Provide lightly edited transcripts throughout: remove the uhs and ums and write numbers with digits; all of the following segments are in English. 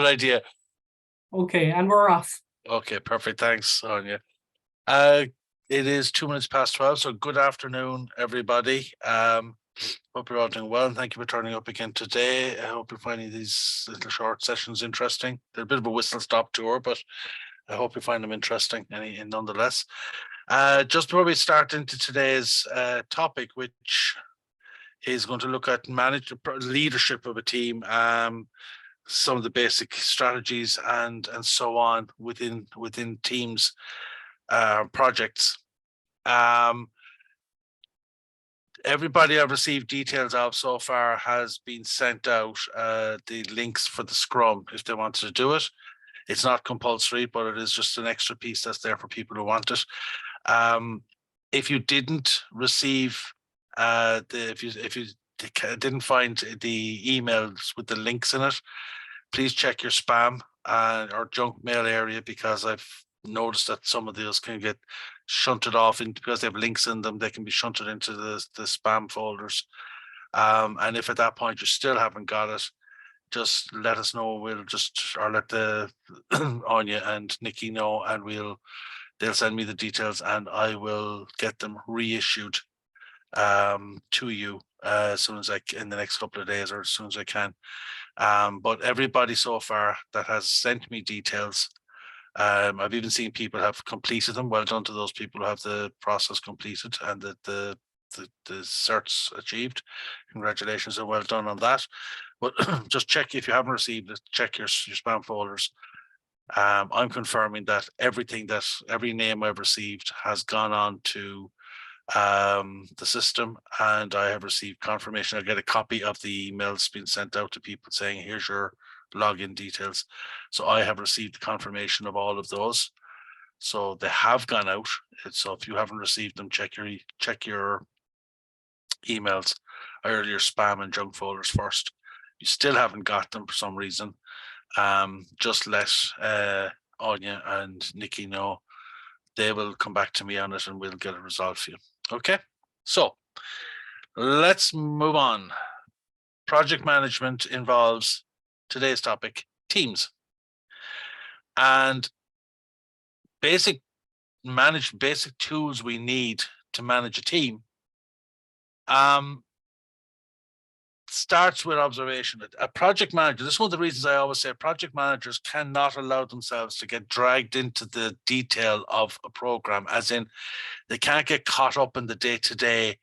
Good idea. Okay, and we're off. Okay, perfect. Thanks, Sonia. It is 2 minutes past 12, so good afternoon, everybody. Hope you're all doing well, and thank you for turning up again today. I hope you're finding these little short sessions interesting. They're a bit of a whistle-stop tour, but I hope you find them interesting nonetheless. Just before we start into today's topic, which is going to look at leadership of a team, some of the basic strategies and so on within teams, projects. Everybody I've received details of so far has been sent out the links for the Scrum if they wanted to do it. It's not compulsory, but it is just an extra piece that's there for people who want it. If you didn't receive if you didn't find the emails with the links in it, please check your spam or junk mail area, because I've noticed that some of those can get shunted off because they have links in them. They can be shunted into the spam folders. And if at that point you still haven't got it, just let us know. We'll or let the Anya and Nikki know, and they'll send me the details, and I will get them reissued to you as soon as in the next couple of days, or as soon as I can. But everybody so far that has sent me details, I've even seen people have completed them. Well done to those people who have the process completed and the certs achieved. Congratulations and well done on that. But just check, if you haven't received it, check your spam folders. I'm confirming that every name I've received has gone on to the system, and I have received confirmation. I get a copy of the emails being sent out to people saying, here's your login details. So I have received the confirmation of all of those. So they have gone out. So if you haven't received them, check your emails or your spam and junk folders first. You still haven't got them for some reason, just let Anya and Nikki know. They will come back to me on it and we'll get it resolved for you. Okay, so let's move on. Project management involves today's topic, teams, and basic tools we need to manage a team. Starts with observation. A project manager, this is one of the reasons I always say project managers cannot allow themselves to get dragged into the detail of a program, as in they can't get caught up in the day-to-day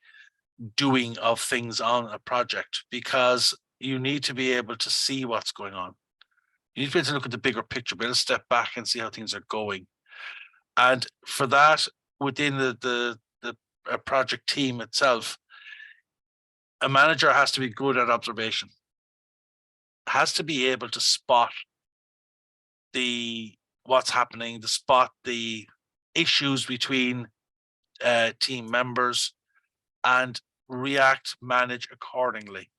doing of things on a project, because you need to be able to see what's going on. You need to be able to look at the bigger picture, be able to step back and see how things are going. And for that, within the project team itself, a manager has to be good at observation, has to be able to spot what's happening, to spot the issues between team members, and manage accordingly.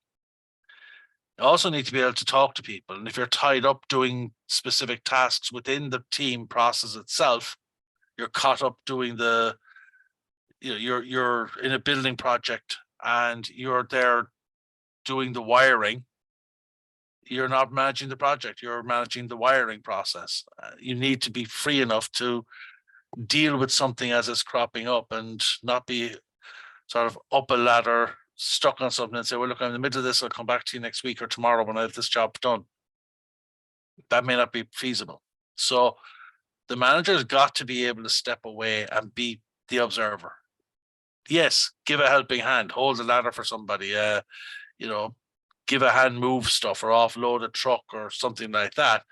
You also need to be able to talk to people, and if you're tied up doing specific tasks within the team process itself, you're caught up doing you're in a building project and you're there doing the wiring, you're not managing the project, you're managing the wiring process. You need to be free enough to deal with something as it's cropping up and not be sort of up a ladder, stuck on something and say, well, look, I'm in the middle of this, I'll come back to you next week or tomorrow when I have this job done. That may not be feasible. So the manager's got to be able to step away and be the observer. Yes, give a helping hand, hold the ladder for somebody, give a hand, move stuff or offload a truck or something like that.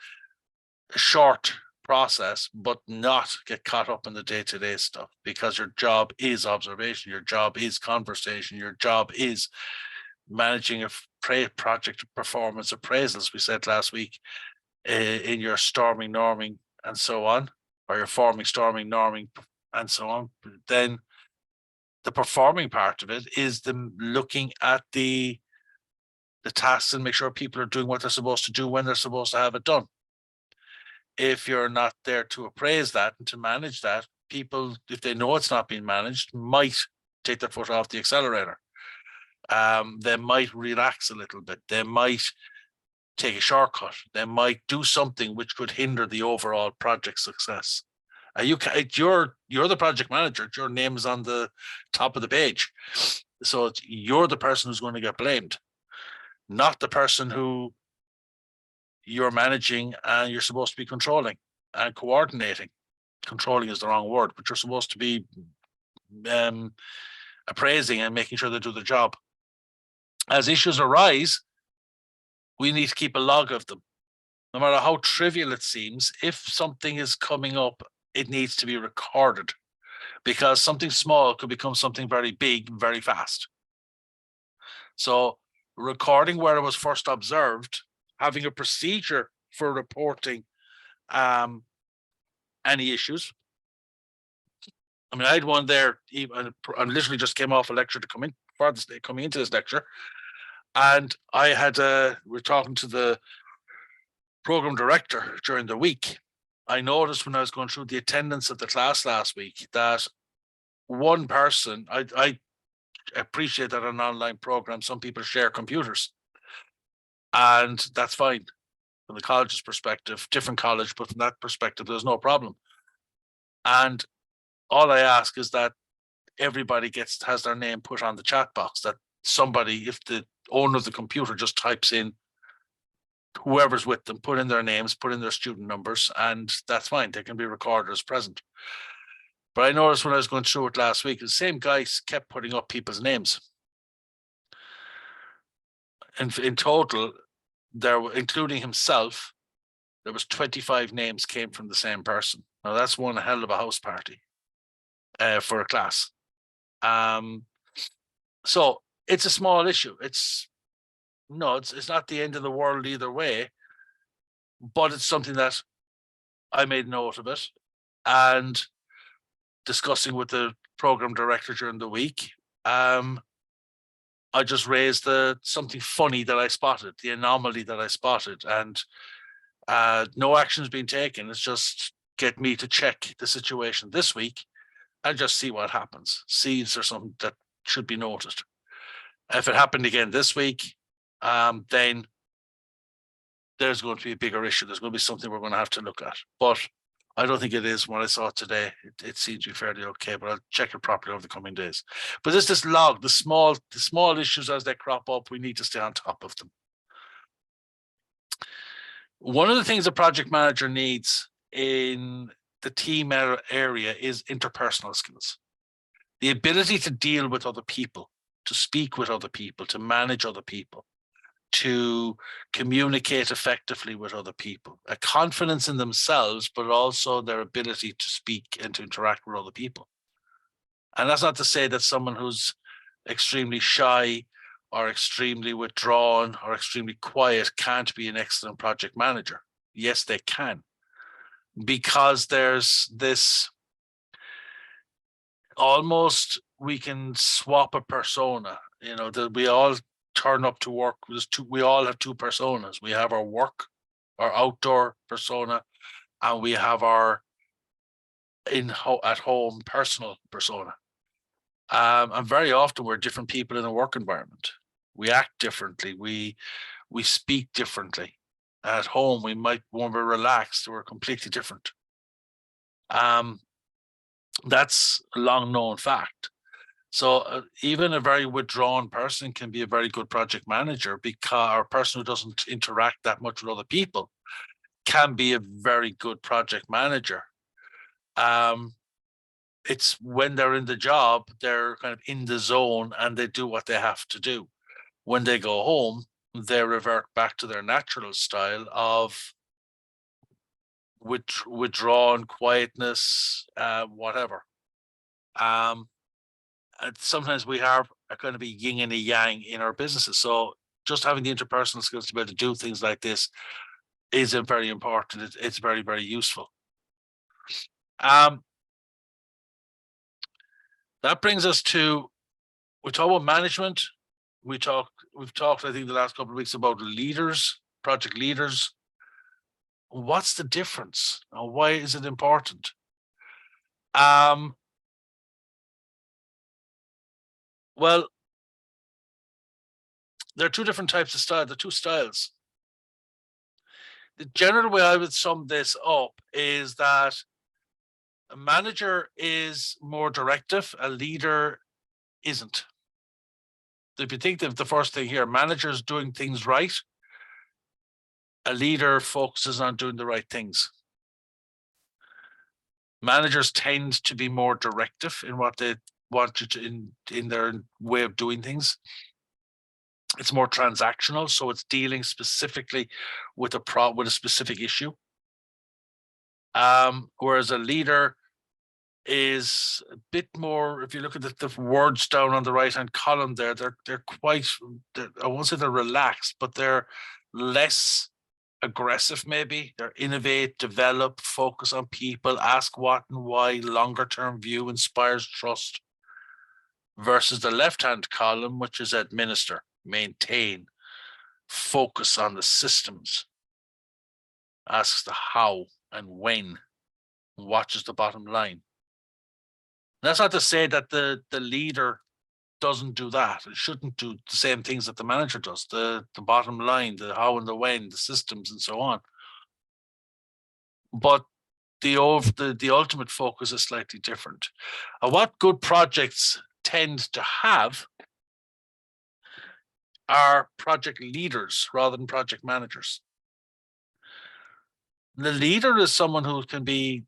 A short process, but not get caught up in the day-to-day stuff, because your job is observation, your job is conversation, your job is managing a project performance appraisals, we said last week, in your storming, norming, and so on, or your forming, storming, norming, and so on. Then the performing part of it is the looking at the tasks and make sure people are doing what they're supposed to do when they're supposed to have it done. If you're not there to appraise that and to manage that, people, if they know it's not being managed, might take their foot off the accelerator. They might relax a little bit. They might take a shortcut. They might do something which could hinder the overall project success. You're the project manager. Your name is on the top of the page, so you're the person who's going to get blamed, not the person who you're managing and you're supposed to be controlling and coordinating. Controlling is the wrong word, but you're supposed to be appraising and making sure they do the job. As issues arise, we need to keep a log of them. No matter how trivial it seems, if something is coming up, it needs to be recorded, because something small could become something very big very fast. So recording where it was first observed, having a procedure for reporting any issues. I mean, I had one there. I literally just came off a lecture to come in for this day, coming into this lecture, and I had we're talking to the program director during the week. I noticed when I was going through the attendance of the class last week that one person, I appreciate that an online program, some people share computers, and that's fine from the college's perspective, different college, but from that perspective, there's no problem. And all I ask is that everybody has their name put on the chat box, that somebody, if the owner of the computer just types in whoever's with them, put in their names, put in their student numbers, and that's fine. They can be recorded as present. But I noticed when I was going through it last week, the same guys kept putting up people's names. And in total, there were, including himself, there was 25 names came from the same person. Now that's one hell of a house party for a class. So it's a small issue. It's not the end of the world either way, but it's something that I made note of it, and discussing with the program director during the week, I just raised something funny that I spotted, the anomaly that I spotted, and no action's been taken. It's just get me to check the situation this week and just see what happens. See if there's something that should be noticed. If it happened again this week, then there's going to be a bigger issue. There's going to be something we're going to have to look at. But I don't think it is. What I saw today, it seems to be fairly okay, but I'll check it properly over the coming days. But this log, the small issues as they crop up, we need to stay on top of them. One of the things a project manager needs in the team area is interpersonal skills. The ability to deal with other people, to speak with other people, to manage other people, to communicate effectively with other people, a confidence in themselves, but also their ability to speak and to interact with other people. And that's not to say that someone who's extremely shy or extremely withdrawn or extremely quiet can't be an excellent project manager. Yes, they can, because there's this almost, we can swap a persona, that we all turn up to work. We all have two personas. We have our work, our outdoor persona, and we have our at home personal persona. And very often we're different people in a work environment. We act differently. We speak differently. At home, when we're relaxed, we're completely different. That's a long known fact. So even a very withdrawn person can be a very good project manager, because a person who doesn't interact that much with other people can be a very good project manager. It's when they're in the job, they're kind of in the zone and they do what they have to do. When they go home, they revert back to their natural style of withdrawn quietness, whatever. Sometimes we are going to be yin and a yang in our businesses. So just having the interpersonal skills to be able to do things like this is very important. It's very, very useful. That brings us to, we talk about management. We've talked, I think, the last couple of weeks about leaders, project leaders. What's the difference? And why is it important? Well, there are two different types of style. There are two styles. the general way I would sum this up is that a manager is more directive, a leader isn't. If you think of the first thing here, managers doing things right, a leader focuses on doing the right things. Managers tend to be more directive in what they want you to in their way of doing things. It's more transactional, so it's dealing specifically with a specific issue. Whereas a leader is a bit more, if you look at the words down on the right hand column there, they're quite, I won't say they're relaxed, but they're less aggressive, maybe. They're innovate, develop, focus on people, ask what and why, longer term view, inspires trust, versus the left hand column, which is administer, maintain, focus on the systems, asks the how and when, watches the bottom line. That's not to say that the leader doesn't do that. It shouldn't do the same things that the manager does, the bottom line, the how and the when, the systems and so on. But the ultimate focus is slightly different. What good projects tend to have are project leaders rather than project managers. The leader is someone who can be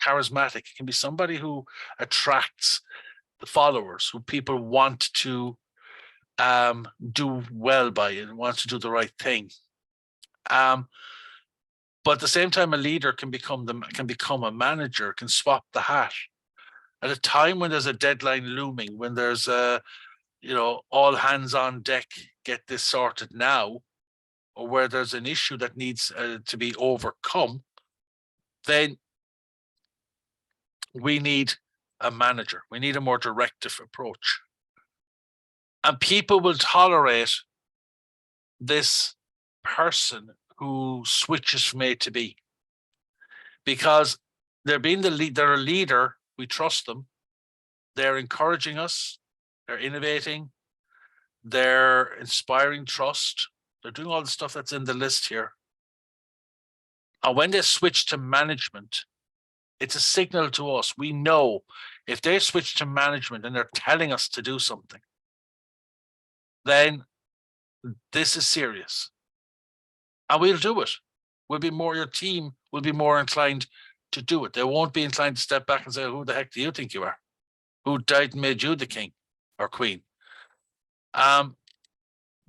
charismatic. It can be somebody who attracts the followers, who people want to do well by and wants to do the right thing. But at the same time, a leader can become a manager, can swap the hat. At a time when there's a deadline looming, when there's all hands on deck, get this sorted now, or where there's an issue that needs to be overcome, then we need a manager. We need a more directive approach. And people will tolerate this person who switches from A to B because they're a leader. We trust them. They're encouraging us. They're innovating. They're inspiring trust. They're doing all the stuff that's in the list here. And when they switch to management, it's a signal to us. We know if they switch to management and they're telling us to do something, then this is serious. And we'll do it. Your team will be more inclined to do it. They won't be inclined to step back and say, who the heck do you think you are? Who died and made you the king or queen?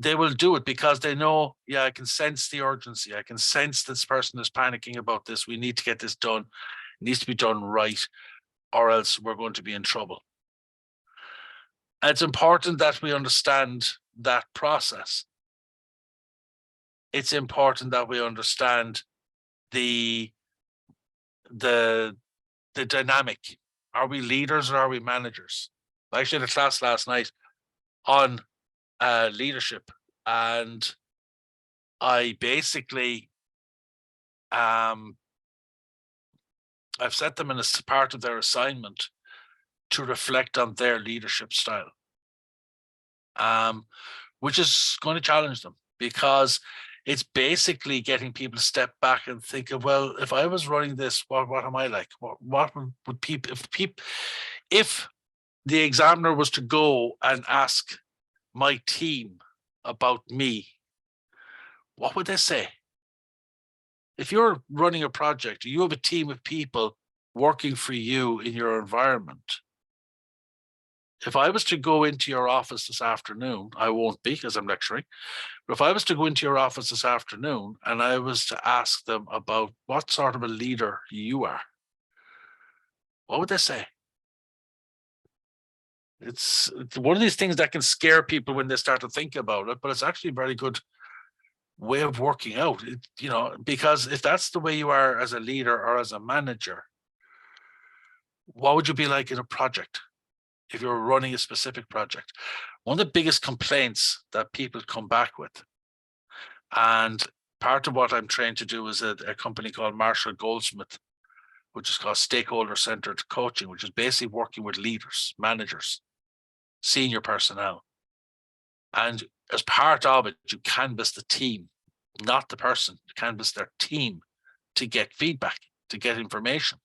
They will do it because they know, yeah, I can sense the urgency. I can sense this person is panicking about this. We need to get this done. It needs to be done right, or else we're going to be in trouble. And it's important that we understand that process. It's important that we understand the dynamic. Are we leaders or are we managers? I actually had a class last night on leadership, and I basically I've set them in as part of their assignment to reflect on their leadership style, which is going to challenge them, because it's basically getting people to step back and think of, well, if I was running this, what am I like? What would people, if the examiner was to go and ask my team about me, what would they say? If you're running a project, you have a team of people working for you in your environment. If I was to go into your office this afternoon, I won't be because I'm lecturing, but if I was to go into your office this afternoon and I was to ask them about what sort of a leader you are, what would they say? It's one of these things that can scare people when they start to think about it, but it's actually a very good way of working out, because if that's the way you are as a leader or as a manager, what would you be like in a project if you're running a specific project? One of the biggest complaints that people come back with, and part of what I'm trained to do is a company called Marshall Goldsmith, which is called stakeholder-centered coaching, which is basically working with leaders, managers, senior personnel. And as part of it, you canvass the team not the person, canvass their team to get feedback, to get information.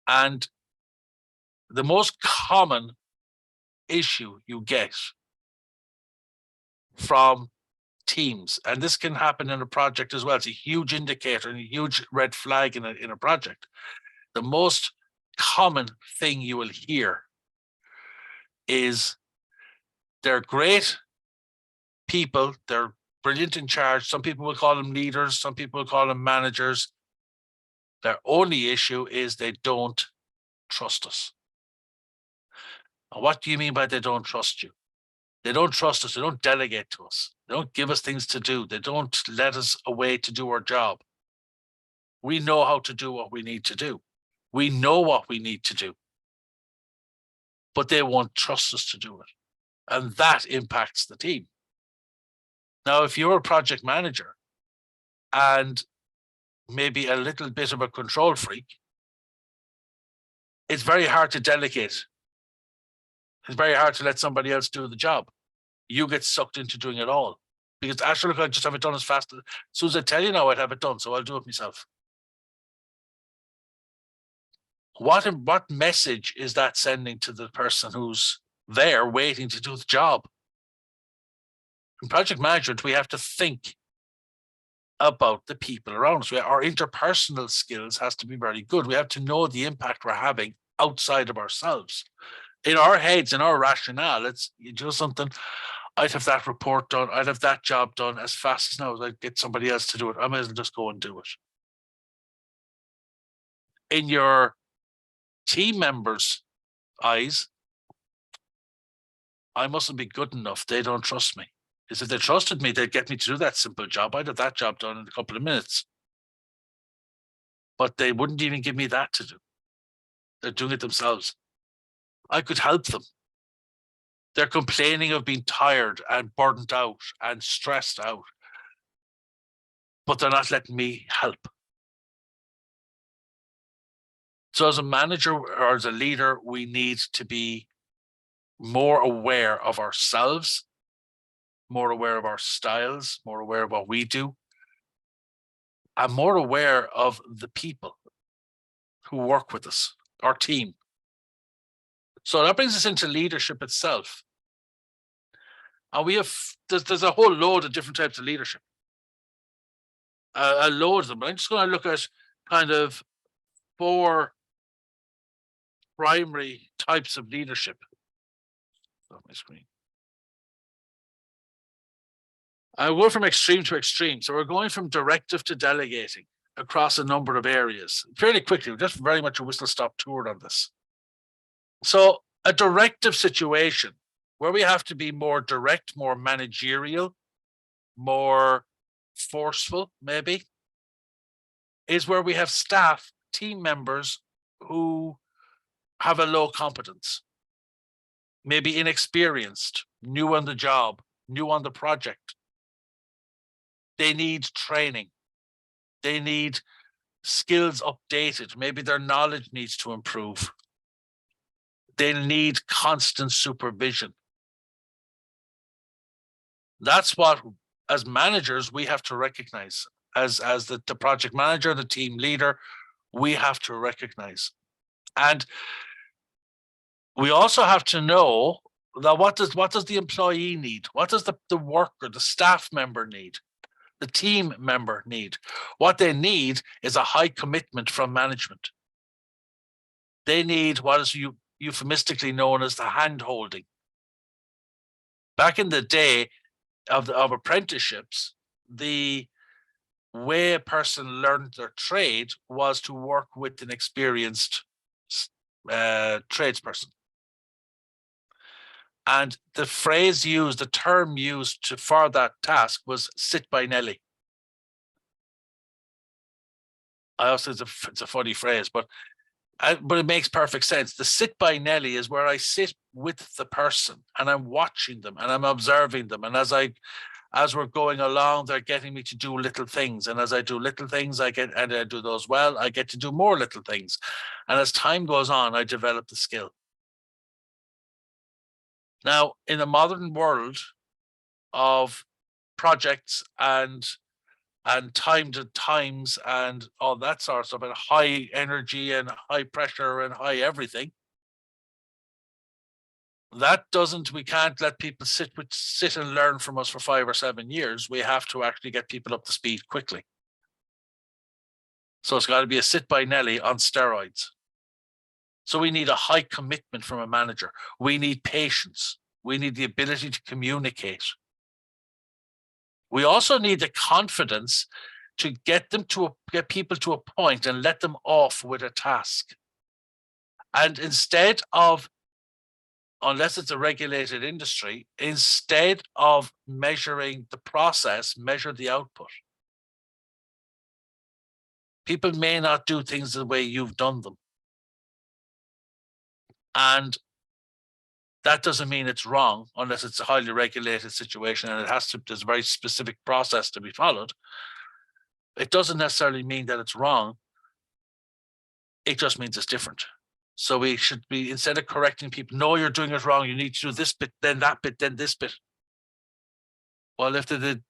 And the most common issue you get from teams, and this can happen in a project as well, it's a huge indicator and a huge red flag in a project. The most common thing you will hear is they're great people, they're brilliant in charge. Some people will call them leaders, some people will call them managers. Their only issue is they don't trust us. And what do you mean by they don't trust you? They don't trust us. They don't delegate to us. They don't give us things to do. They don't let us away to do our job. We know how to do what we need to do. We know what we need to do, but they won't trust us to do it. And that impacts the team. Now, if you're a project manager and maybe a little bit of a control freak, it's very hard to delegate. It's very hard to let somebody else do the job. You get sucked into doing it all because actually, look, I just have it done as fast as soon as I tell you now, I'd have it done. So I'll do it myself. What message is that sending to the person who's there waiting to do the job? In project management, we have to think about the people around us. Our interpersonal skills has to be very good. We have to know the impact we're having outside of ourselves. In our heads, in our rationale, it's you do something, I'd have that report done, I'd have that job done as fast as now as I'd get somebody else to do it. I might as well just go and do it. In your team members' eyes, I mustn't be good enough. They don't trust me. Because if they trusted me, they'd get me to do that simple job. I'd have that job done in a couple of minutes. But they wouldn't even give me that to do. They're doing it themselves. I could help them. They're complaining of being tired and burnt out and stressed out, but they're not letting me help. So as a manager or as a leader, we need to be more aware of ourselves, more aware of our styles, more aware of what we do, and more aware of the people who work with us, our team. So that brings us into leadership itself. And we have, there's a whole load of different types of leadership. A load of them. But I'm just going to look at kind of 4 primary types of leadership. On my screen. I go from extreme to extreme. So we're going from directive to delegating across a number of areas fairly quickly. Just very much a whistle-stop tour on this. So a directive situation where we have to be more direct, more managerial, more forceful, maybe, is where we have staff, team members who have a low competence, maybe inexperienced, new on the job, new on the project. They need training. They need skills updated. Maybe their knowledge needs to improve. They need constant supervision. That's what, as managers, we have to recognize. As the project manager, the team leader, we have to recognize. And we also have to know that what does the employee need? What does the worker, the staff member need? The team member need? What they need is a high commitment from management. They need what is euphemistically known as the hand-holding. Back in the day of apprenticeships, the way a person learned their trade was to work with an experienced tradesperson. And the phrase used, the term used for that task was sit by Nelly. I also, it's a funny phrase, but it makes perfect sense. The sit by Nelly is where I sit with the person and I'm watching them and I'm observing them. And as we're going along, they're getting me to do little things. And as I do little things, I do those well, I get to do more little things. And as time goes on, I develop the skill. Now, in the modern world of projects and timed times and all that sort of stuff, and high energy and high pressure and high everything. We can't let people sit and learn from us for 5 or 7 years. We have to actually get people up to speed quickly. So it's got to be a sit by Nelly on steroids. So we need a high commitment from a manager. We need patience. We need the ability to communicate. We also need the confidence to get people to a point and let them off with a task. And instead of, unless it's a regulated industry, instead of measuring the process, measure the output. People may not do things the way you've done them. And that doesn't mean it's wrong, unless it's a highly regulated situation and there's a very specific process to be followed. It doesn't necessarily mean that it's wrong. It just means it's different. So we should be, instead of correcting people, no, you're doing it wrong, you need to do this bit, then that bit, then this bit. Well, if they did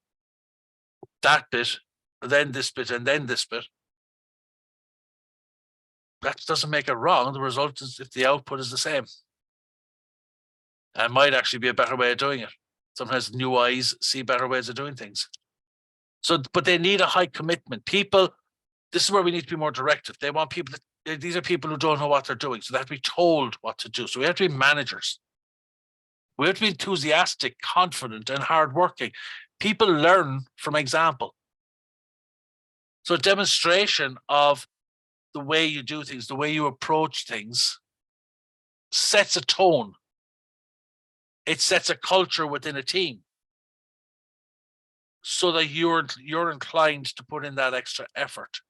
that bit, then this bit, and then this bit, that doesn't make it wrong. The result is if the output is the same. It might actually be a better way of doing it. Sometimes new eyes see better ways of doing things. So, but they need a high commitment. People, this is where we need to be more directive. They want people these are people who don't know what they're doing. So they have to be told what to do. So we have to be managers. We have to be enthusiastic, confident, and hardworking. People learn from example. So a demonstration of the way you do things, the way you approach things, sets a tone. It sets a culture within a team, so that you're inclined to put in that extra effort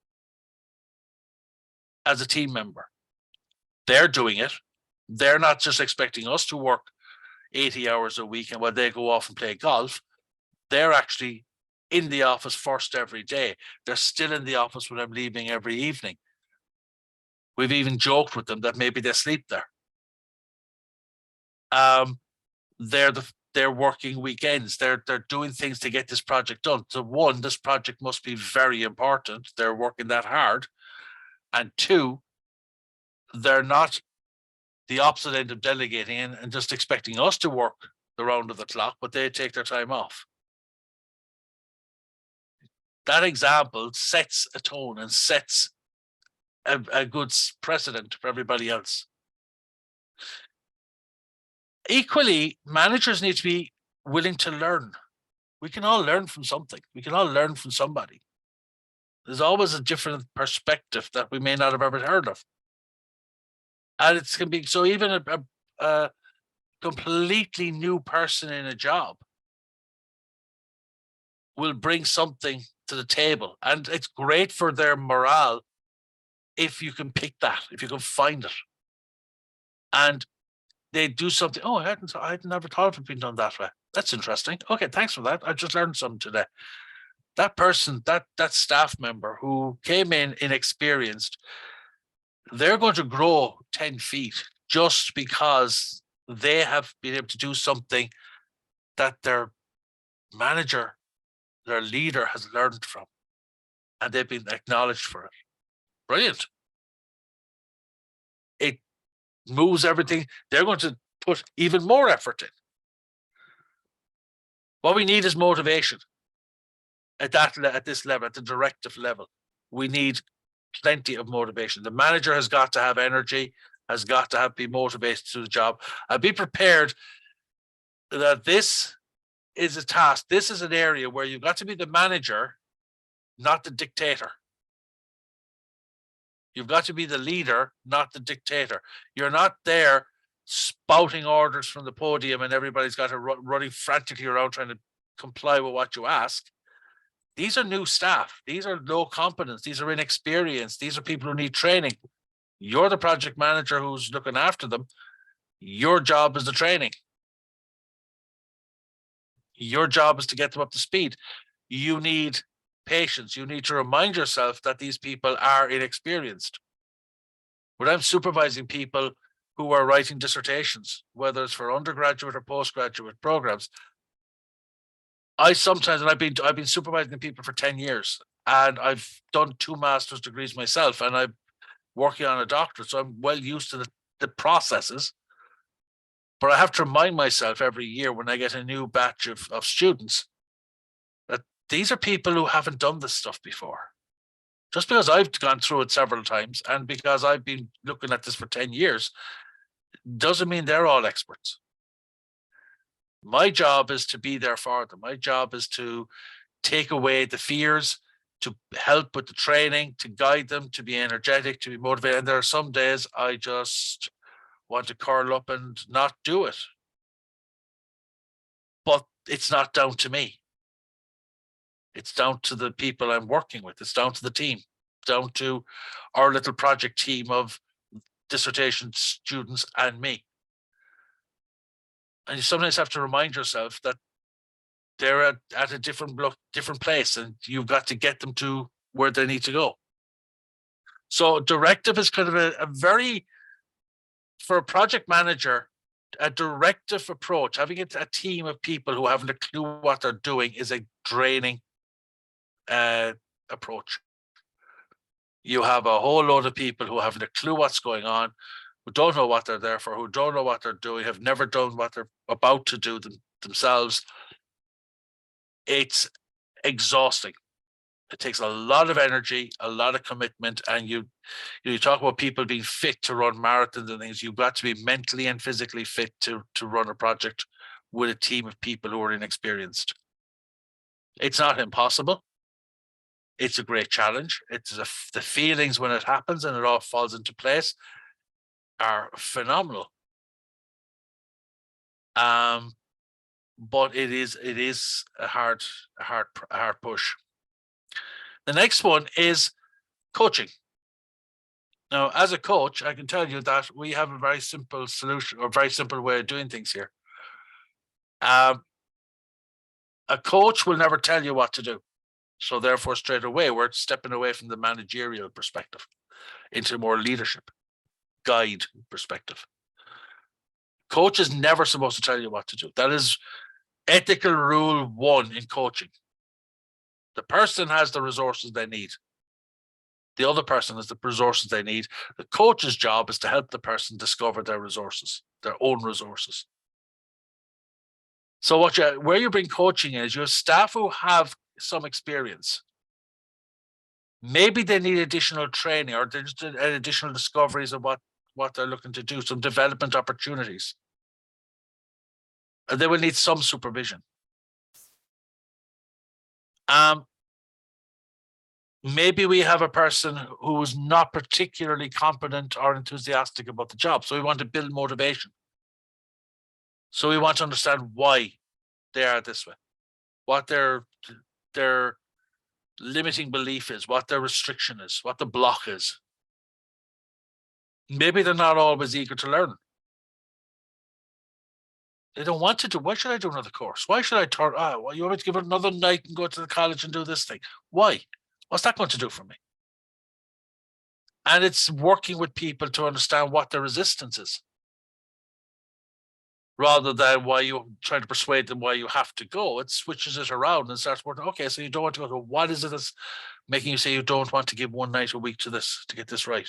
as a team member. They're doing it. They're not just expecting us to work 80 hours a week and while they go off and play golf. They're actually in the office first every day. They're still in the office when I'm leaving every evening. We've even joked with them that maybe they sleep there. They're working weekends. They're doing things to get this project done. So one, this project must be very important. They're working that hard. And two, they're not the opposite end of delegating and just expecting us to work the round of the clock, but they take their time off. That example sets a tone and sets a good precedent for everybody else. Equally, managers need to be willing to learn. We can all learn from something. We can all learn from somebody. There's always a different perspective that we may not have ever heard of. And it can be, so even a completely new person in a job will bring something to the table. And it's great for their morale if you can pick that, if you can find it. And they do something, oh, I'd never thought of it being done that way. That's interesting. Okay, thanks for that. I just learned something today. That person, that staff member who came in inexperienced, they're going to grow 10 feet just because they have been able to do something that their manager, their leader has learned from, and they've been acknowledged for it. Brilliant. It moves everything. They're going to put even more effort in. What we need is motivation. At this level, at the directive level, we need plenty of motivation. The manager has got to have energy, has got to be motivated to do the job, and be prepared that this is a task. This is an area where you've got to be the manager, not the dictator. You've got to be the leader, not the dictator. You're not there spouting orders from the podium and everybody's got to running frantically around trying to comply with what you ask. These are new staff. These are low competence. These are inexperienced. These are people who need training. You're the project manager who's looking after them. Your job is the training. Your job is to get them up to speed. You need patience. You need to remind yourself that these people are inexperienced. When I'm supervising people who are writing dissertations, whether it's for undergraduate or postgraduate programs, and I've been supervising people for 10 years, and I've done 2 master's degrees myself, and I'm working on a doctorate, so I'm well used to the processes. But I have to remind myself every year when I get a new batch of students that these are people who haven't done this stuff before. Just because I've gone through it several times and because I've been looking at this for 10 years doesn't mean they're all experts. My job is to be there for them. My job is to take away the fears, to help with the training, to guide them, to be energetic, to be motivated. And there are some days I just want to curl up and not do it. But it's not down to me. It's down to the people I'm working with. It's down to the team, down to our little project team of dissertation students and me. And you sometimes have to remind yourself that they're at a different place, and you've got to get them to where they need to go. So directive is kind of a very, for a project manager, a directive approach, having a team of people who haven't a clue what they're doing is a draining approach. You have a whole load of people who haven't a clue what's going on, who don't know what they're there for, who don't know what they're doing, have never done what they're about to do themselves. It's exhausting. It takes a lot of energy, a lot of commitment, and you talk about people being fit to run marathons and things. You've got to be mentally and physically fit to run a project with a team of people who are inexperienced. It's not impossible. It's a great challenge. It's the feelings when it happens and it all falls into place are phenomenal. But it is a hard push. The next one is coaching. Now, as a coach, I can tell you that we have a very simple solution or very simple way of doing things here. A coach will never tell you what to do. So therefore, straight away, we're stepping away from the managerial perspective into more leadership, guide perspective. Coach is never supposed to tell you what to do. That is ethical rule 1 in coaching. The person has the resources they need. The other person has the resources they need. The coach's job is to help the person discover their resources, their own resources. So where you bring coaching in is you have staff who have some experience. Maybe they need additional training or just additional discoveries of what they're looking to do, some development opportunities. And they will need some supervision. Maybe we have a person who is not particularly competent or enthusiastic about the job. So we want to build motivation. So we want to understand why they are this way, what their limiting belief is, what their restriction is, what the block is. Maybe they're not always eager to learn. They don't want to do. Why should I do another course? Why should I turn? Well, you want me to give it another night and go to the college and do this thing? Why? What's that going to do for me? And it's working with people to understand what their resistance is, rather than why you're trying to persuade them why you have to go. It switches it around and starts working. Okay, so you don't want to go. So what is it that's making you say you don't want to give one night a week to this to get this right?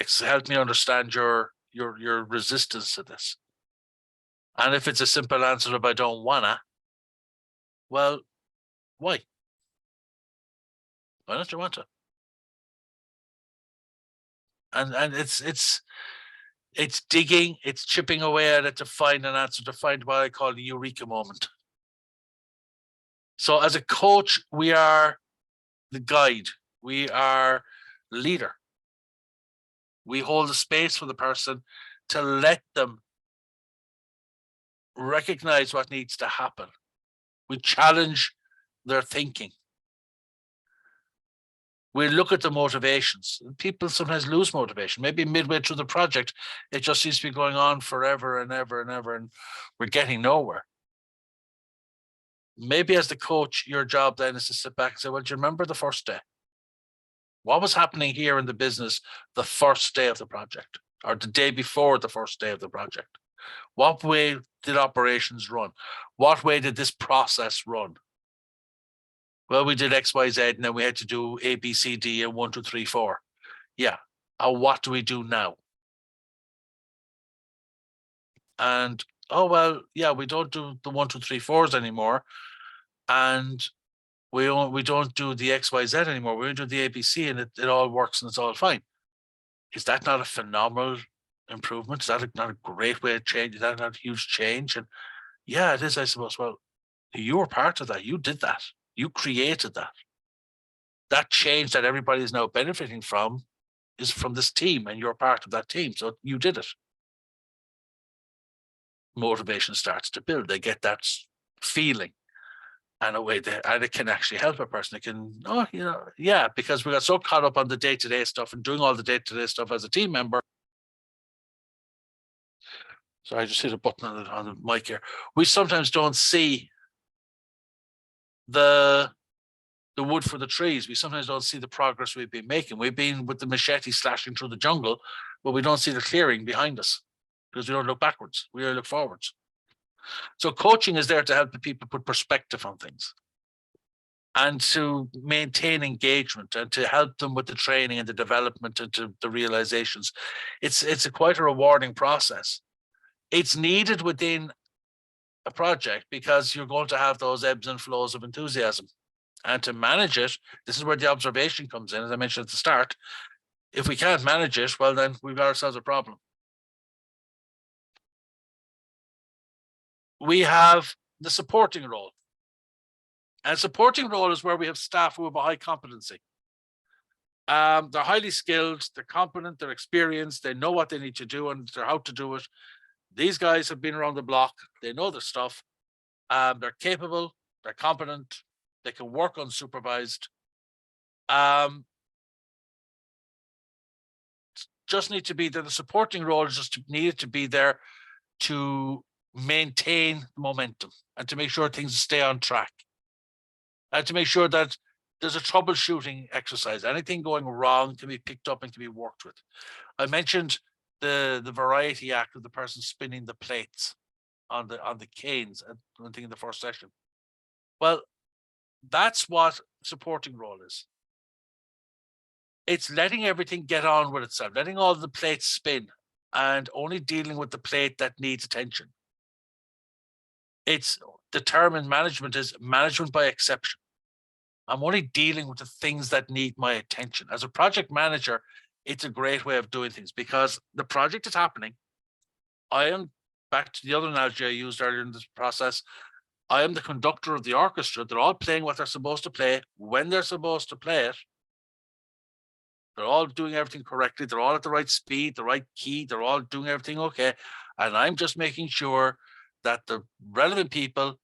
It's helped me understand your resistance to this. And if it's a simple answer of I don't wanna, well, why? Why don't you want to? And it's digging, it's chipping away at it to find an answer, to find what I call the eureka moment. So as a coach, we are the guide, we are leader. We hold a space for the person to let them recognize what needs to happen. We challenge their thinking. We look at the motivations. People sometimes lose motivation. Maybe midway through the project, it just seems to be going on forever and ever and ever, and we're getting nowhere. Maybe as the coach, your job then is to sit back and say, well, do you remember the first day? What was happening here in the business the first day of the project, or the day before the first day of the project? What way did operations run? What way did this process run? Well, we did X, Y, Z, and then we had to do A, B, C, D, and 1, 2, 3, 4. Yeah. What do we do now? And oh well, yeah, we don't do the 1, 2, 3, 4s anymore, and we don't do the X, Y, Z anymore. We do the ABC, and it all works and it's all fine. Is that not a phenomenal improvement? Is that not a great way of change? Is that not a huge change? And yeah, it is, I suppose. Well, you were part of that. You did that. You created that. That change that everybody is now benefiting from is from this team, and you're part of that team. So you did it. Motivation starts to build. They get that feeling, and and it can actually help a person. It can, yeah, because we got so caught up on the day-to-day stuff and doing all the day-to-day stuff as a team member. So I just hit a button on the mic here. We sometimes don't see the wood for the trees. We sometimes don't see the progress we've been making. We've been with the machete slashing through the jungle, but we don't see the clearing behind us because we don't look backwards. We look forwards. So coaching is there to help the people put perspective on things and to maintain engagement and to help them with the training and the development and to the realizations. It's quite a rewarding process. It's needed within a project because you're going to have those ebbs and flows of enthusiasm. And to manage it, this is where the observation comes in, as I mentioned at the start. If we can't manage it, well, then we've got ourselves a problem. We have the supporting role. And supporting role is where we have staff who have a high competency. They're highly skilled, they're competent, they're experienced, they know what they need to do and how to do it. These guys have been around the block, they know their stuff, they're capable, they're competent, they can work unsupervised. Just need to be there. The supporting role is just needed to be there to maintain momentum and to make sure things stay on track. And to make sure that there's a troubleshooting exercise. Anything going wrong can be picked up and can be worked with. I mentioned the variety act of the person spinning the plates on the canes at one thing in the first session. Well, that's what supporting role is. It's letting everything get on with itself, letting all the plates spin and only dealing with the plate that needs attention. It's determined management is management by exception. I'm only dealing with the things that need my attention. As a project manager, it's a great way of doing things because the project is happening. I am, back to the other analogy I used earlier in this process, I am the conductor of the orchestra. They're all playing what they're supposed to play when they're supposed to play it. They're all doing everything correctly. They're all at the right speed, the right key. They're all doing everything okay. And I'm just making sure that the relevant people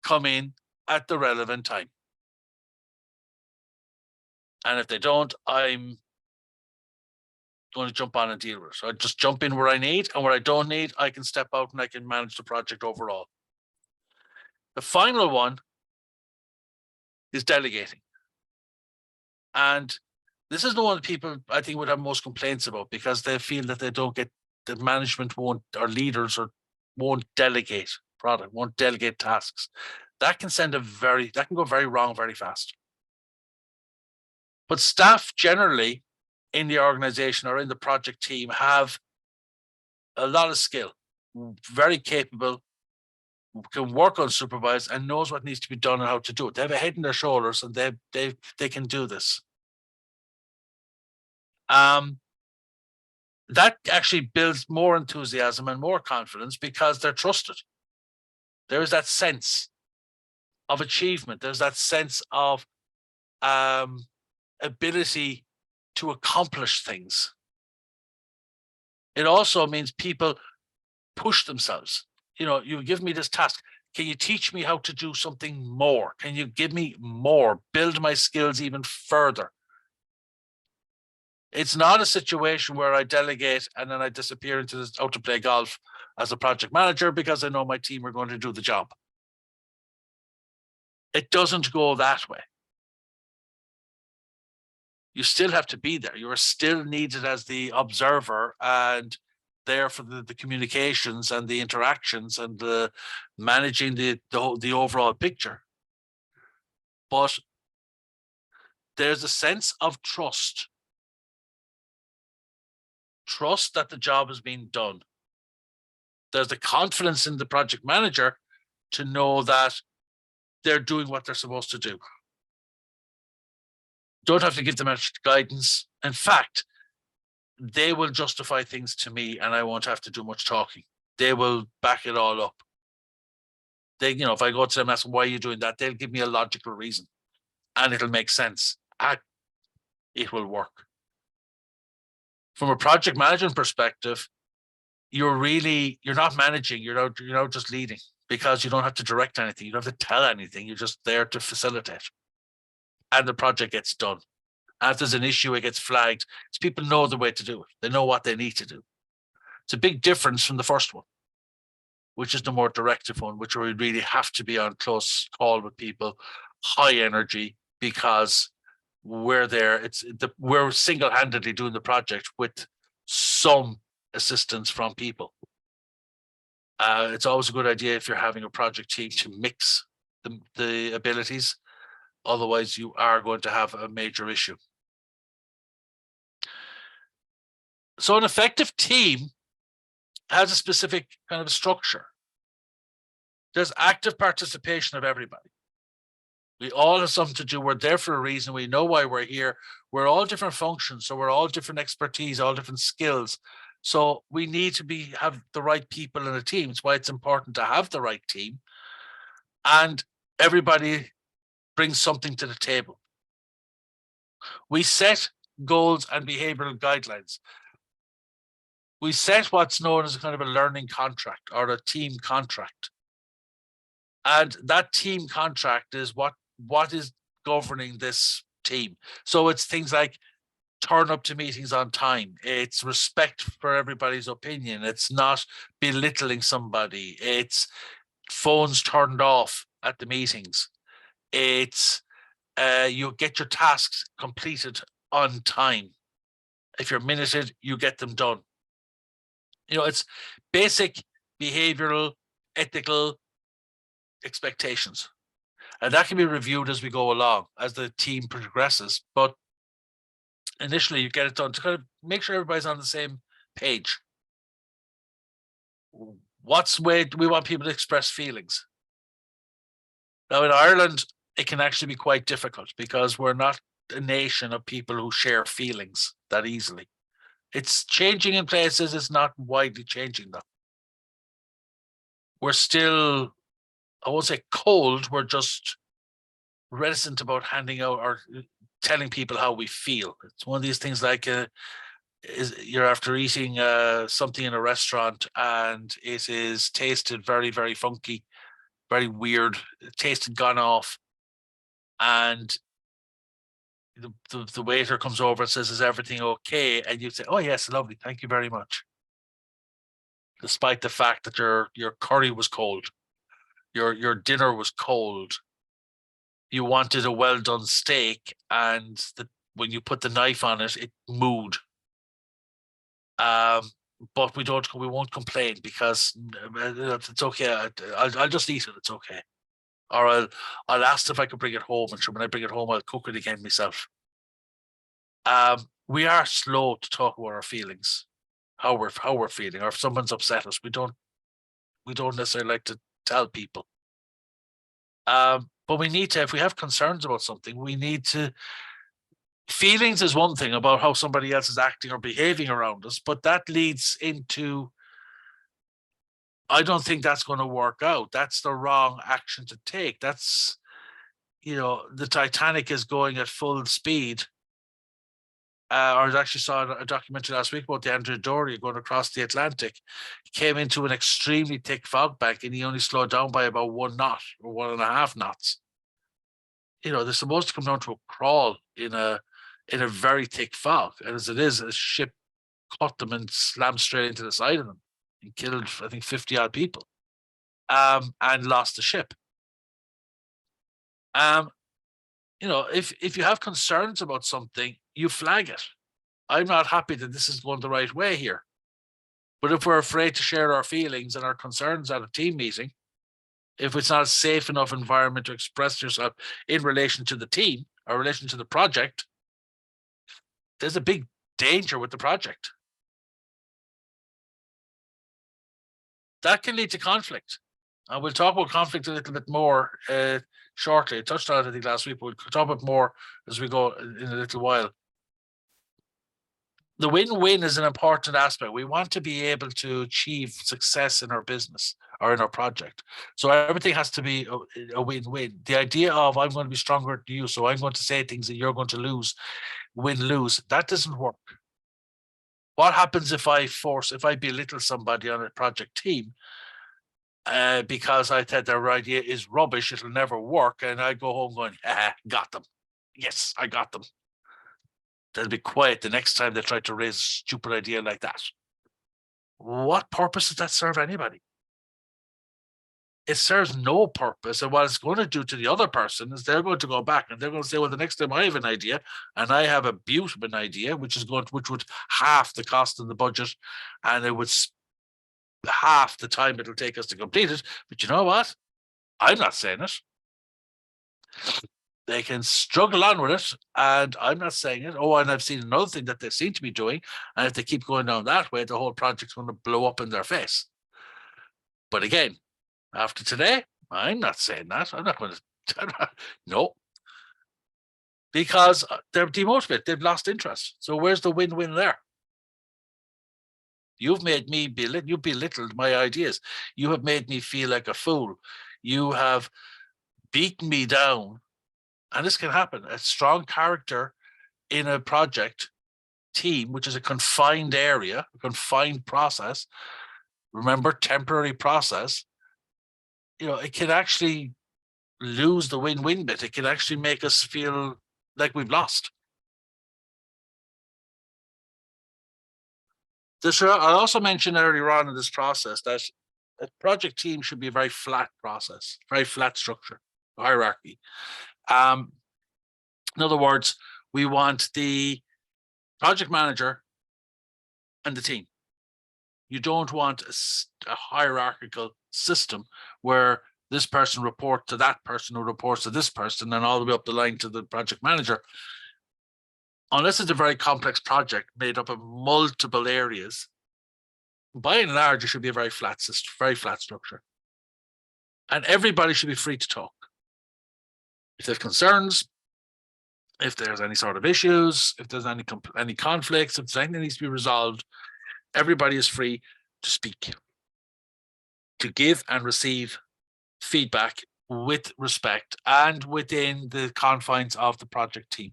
come in at the relevant time. And if they don't, I'm going to jump on and deal with it. So I just jump in where I need, and where I don't need, I can step out and I can manage the project overall. The final one is delegating. And this is the one that people, I think, would have most complaints about because they feel that they don't get, the management won't, or leaders won't delegate product, won't delegate tasks. That can that can go very wrong very fast. But staff generally in the organization or in the project team have a lot of skill, very capable, can work unsupervised and knows what needs to be done and how to do it. They have a head in their shoulders and they can do this. That actually builds more enthusiasm and more confidence because they're trusted. There is that sense of achievement. There's that sense of ability to accomplish things. It also means people push themselves. You give me this task. Can you teach me how to do something more? Can you give me more? Build my skills even further. It's not a situation where I delegate and then I disappear out to play golf as a project manager because I know my team are going to do the job. It doesn't go that way. You still have to be there. You are still needed as the observer and there for the communications and the interactions and the managing the overall picture. But there's a sense of trust that the job is being done. There's the confidence in the project manager to know that they're doing what they're supposed to do. Don't have to give them extra guidance. In fact, they will justify things to me and I won't have to do much talking. They will back it all up. They, if I go to them and ask, why are you doing that? They'll give me a logical reason and it'll make sense. It will work. From a project management perspective, you're not managing, you're not just leading, because you don't have to direct anything, you don't have to tell anything, you're just there to facilitate. And the project gets done. And if there's an issue, it gets flagged. So people know the way to do it. They know what they need to do. It's a big difference from the first one, which is the more directive one, which we really have to be on close call with people, high energy, because we're there. We're single-handedly doing the project with some assistance from people. It's always a good idea if you're having a project team to mix the abilities. Otherwise, you are going to have a major issue. So an effective team has a specific kind of structure. There's active participation of everybody. We all have something to do. We're there for a reason. We know why we're here. We're all different functions. So we're all different expertise, all different skills. So we need to have the right people in a team. It's why it's important to have the right team. And everybody brings something to the table. We set goals and behavioral guidelines. We set what's known as a kind of a learning contract or a team contract. And that team contract is what is governing this team. So it's things like turn up to meetings on time. It's respect for everybody's opinion. It's not belittling somebody. It's phones turned off at the meetings. It's you get your tasks completed on time. If you're minuted, you get them done. It's basic behavioral, ethical expectations. And that can be reviewed as we go along, as the team progresses. But initially, you get it done to kind of make sure everybody's on the same page. What's way do we want people to express feelings? Now, in Ireland, it can actually be quite difficult because we're not a nation of people who share feelings that easily. It's changing in places, it's not widely changing though. We're still, I won't say cold, we're just reticent about handing out or telling people how we feel. It's one of these things like you're after eating something in a restaurant and it is tasted very, very funky, very weird, tasted gone off. And the waiter comes over and says, is everything okay? And you say, oh yes, lovely, thank you very much. Despite the fact that your curry was cold, your dinner was cold, you wanted a well done steak, and when you put the knife on it, it moved. But we won't complain because it's okay. I'll just eat it. It's okay. Or I'll ask if I could bring it home, and when I bring it home, I'll cook it again myself. We are slow to talk about our feelings, how we're feeling, or if someone's upset us, we don't necessarily like to tell people. But we need to, if we have concerns about something, we need to. Feelings is one thing about how somebody else is acting or behaving around us, but that leads into, I don't think that's going to work out. That's the wrong action to take. That's, the Titanic is going at full speed. I actually saw a documentary last week about the Andrew Dory going across the Atlantic. He came into an extremely thick fog bank and he only slowed down by about 1 knot or 1.5 knots. They're supposed to come down to a crawl in a very thick fog. And as it is, a ship caught them and slammed straight into the side of them and killed, I think, 50 odd people, and lost the ship. If you have concerns about something, you flag it. I'm not happy that this is going the right way here. But if we're afraid to share our feelings and our concerns at a team meeting, if it's not a safe enough environment to express yourself in relation to the team or relation to the project, there's a big danger with the project. That can lead to conflict. And we'll talk about conflict a little bit more shortly. I touched on it, I think, last week, but we'll talk about more as we go in a little while. The win-win is an important aspect. We want to be able to achieve success in our business or in our project. So everything has to be a win-win. The idea of I'm going to be stronger than you, so I'm going to say things that you're going to lose, win-lose, that doesn't work. What happens if I belittle somebody on a project team because I said their idea is rubbish, it'll never work, and I go home going, got them. Yes, I got them. They'll be quiet the next time they try to raise a stupid idea like that. What purpose does that serve anybody? It serves no purpose. And what it's going to do to the other person is they're going to go back and they're going to say, well, the next time I have an idea and I have a beautiful idea, which would half the cost of the budget, and it would half the time it'll take us to complete it. But you know what? I'm not saying it. They can struggle on with it, and I'm not saying it. Oh, and I've seen another thing that they seem to be doing, and if they keep going down that way, the whole project's going to blow up in their face. But again, after today, I'm not saying that. I'm not going to. No, because they're demotivated. They've lost interest. So where's the win-win there? You've made me you belittled my ideas. You have made me feel like a fool. You have beaten me down. And this can happen. A strong character in a project team, which is a confined area, a confined process, remember, temporary process, it can actually lose the win-win bit. It can actually make us feel like we've lost. I also mentioned earlier on in this process that a project team should be a very flat process, very flat structure, hierarchy. In other words, we want the project manager and the team. You don't want a hierarchical system where this person reports to that person who reports to this person and all the way up the line to the project manager. Unless it's a very complex project made up of multiple areas, by and large, it should be a very flat system, very flat structure. And everybody should be free to talk. If they have concerns, if there's any sort of issues, if there's any conflicts, if there's anything that needs to be resolved, everybody is free to speak, to give and receive feedback with respect and within the confines of the project team.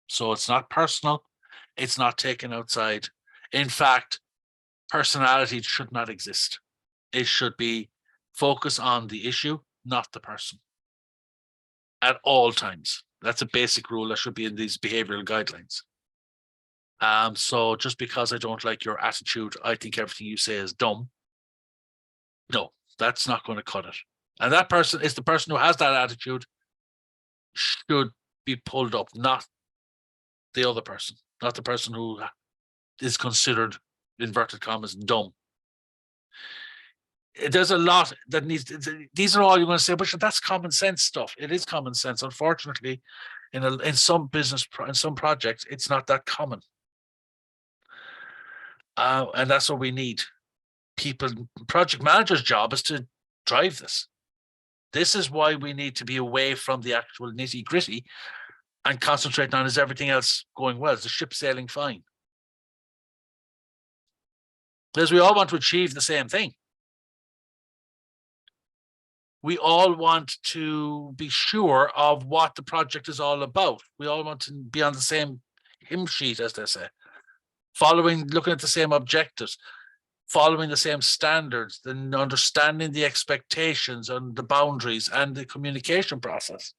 So it's not personal, it's not taken outside. In fact, personality should not exist. It should be focus on the issue, not the person, at all times. That's a basic rule that should be in these behavioral guidelines. So just because I don't like your attitude, I think everything you say is dumb. No, that's not going to cut it. And that person is the person who has that attitude should be pulled up, not the other person, not the person who is considered, inverted commas, dumb. There's a lot that needs. These are all you're going to say, but that's common sense stuff. It is common sense. Unfortunately, in some business, in some projects, it's not that common, and that's what we need. People, project managers' job is to drive this. This is why we need to be away from the actual nitty gritty and concentrate on is everything else going well? Is the ship sailing fine? Because we all want to achieve the same thing. We all want to be sure of what the project is all about. We all want to be on the same hymn sheet, as they say, looking at the same objectives, following the same standards, then understanding the expectations and the boundaries and the communication process.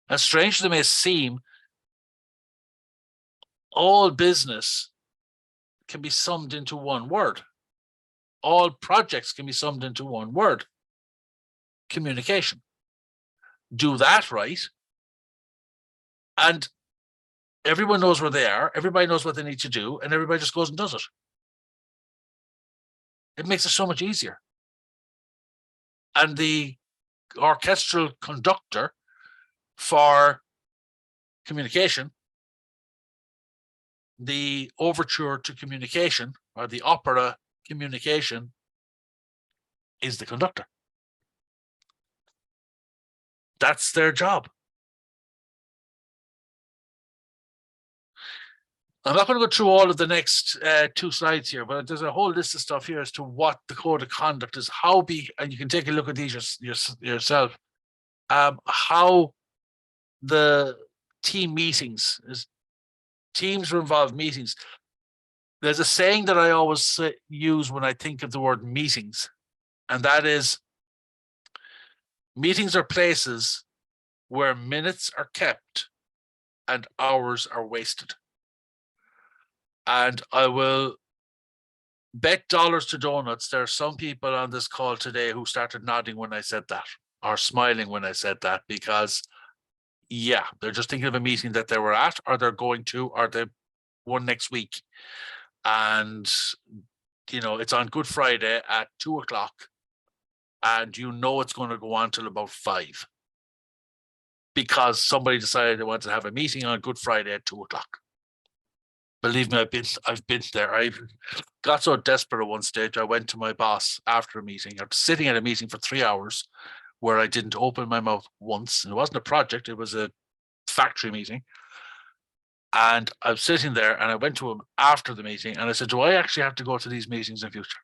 As strange as it may seem, all business can be summed into one word. All projects can be summed into one word: communication. Do that right, and everyone knows where they are, everybody knows what they need to do, and everybody just goes and does it. It makes it so much easier. And the orchestral conductor for communication, the overture to communication, or the opera communication, is the conductor. That's their job. I'm not going to go through all of the next 2 slides here, but there's a whole list of stuff here as to what the code of conduct is, and you can take a look at these yourself, how the team meetings, teams are involved meetings. There's a saying that I always use when I think of the word meetings, and that is, meetings are places where minutes are kept and hours are wasted. And I will bet dollars to donuts there are some people on this call today who started nodding when I said that, or smiling when I said that, because yeah, they're just thinking of a meeting that they were at, or they're going to, or the one next week. And it's on Good Friday at 2:00, and it's going to go on till about 5, because somebody decided they wanted to have a meeting on Good Friday at 2:00. Believe me, I've been there. I got so desperate at one stage, I went to my boss after a meeting. I was sitting at a meeting for 3 hours where I didn't open my mouth once. And it wasn't a project, it was a factory meeting. And I was sitting there, and I went to him after the meeting, and I said, do I actually have to go to these meetings in future?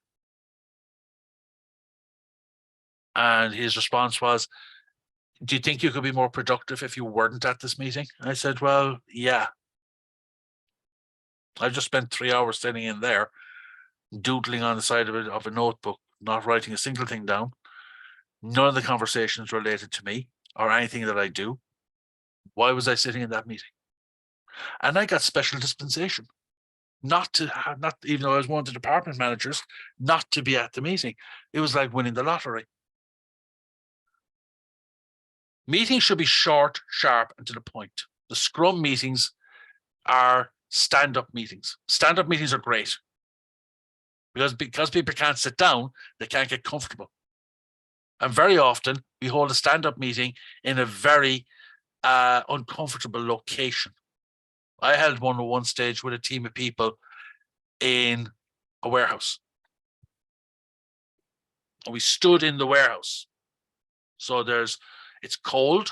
And his response was, do you think you could be more productive if you weren't at this meeting? I said, well, yeah. I've just spent 3 hours sitting in there, doodling on the side of a notebook, not writing a single thing down. None of the conversations related to me or anything that I do. Why was I sitting in that meeting? And I got special dispensation, not even though I was one of the department managers, not to be at the meeting. It was like winning the lottery. Meetings should be short, sharp, and to the point. The Scrum meetings are stand-up meetings. Stand-up meetings are great because people can't sit down, they can't get comfortable. And very often we hold a stand-up meeting in a very uncomfortable location. I held one at one stage with a team of people in a warehouse. And we stood in the warehouse. So it's cold.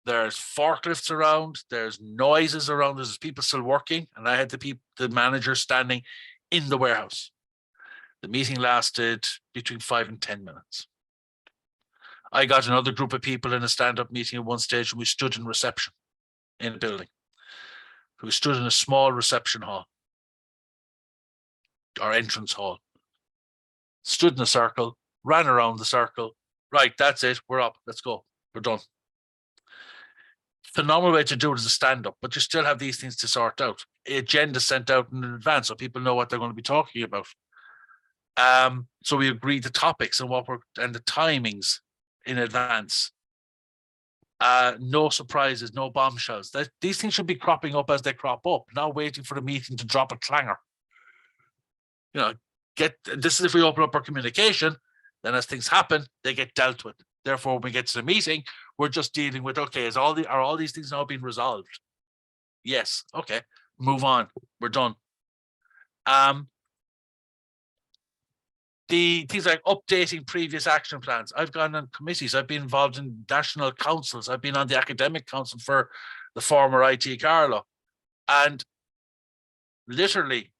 There's forklifts around. There's noises around. There's people still working. And I had the manager standing in the warehouse. The meeting lasted between 5 and 10 minutes. I got another group of people in a stand-up meeting at one stage, and we stood in reception in a building. We stood in a small reception hall, our entrance hall. Stood in a circle, ran around the circle. Right, that's it. We're up. Let's go. We're done. Phenomenal way to do it as a stand-up, but you still have these things to sort out. Agenda sent out in advance so people know what they're going to be talking about. So we agreed the topics and the timings in advance. No surprises, no bombshells. These things should be cropping up as they crop up, not waiting for the meeting to drop a clanger. This is if we open up our communication, then as things happen, they get dealt with. Therefore, when we get to the meeting, we're just dealing with, okay, are all these things now being resolved? Yes. Okay. Move on. We're done. The things like updating previous action plans. I've gone on committees. I've been involved in national councils. I've been on the academic council for the former IT Carlo. And literally,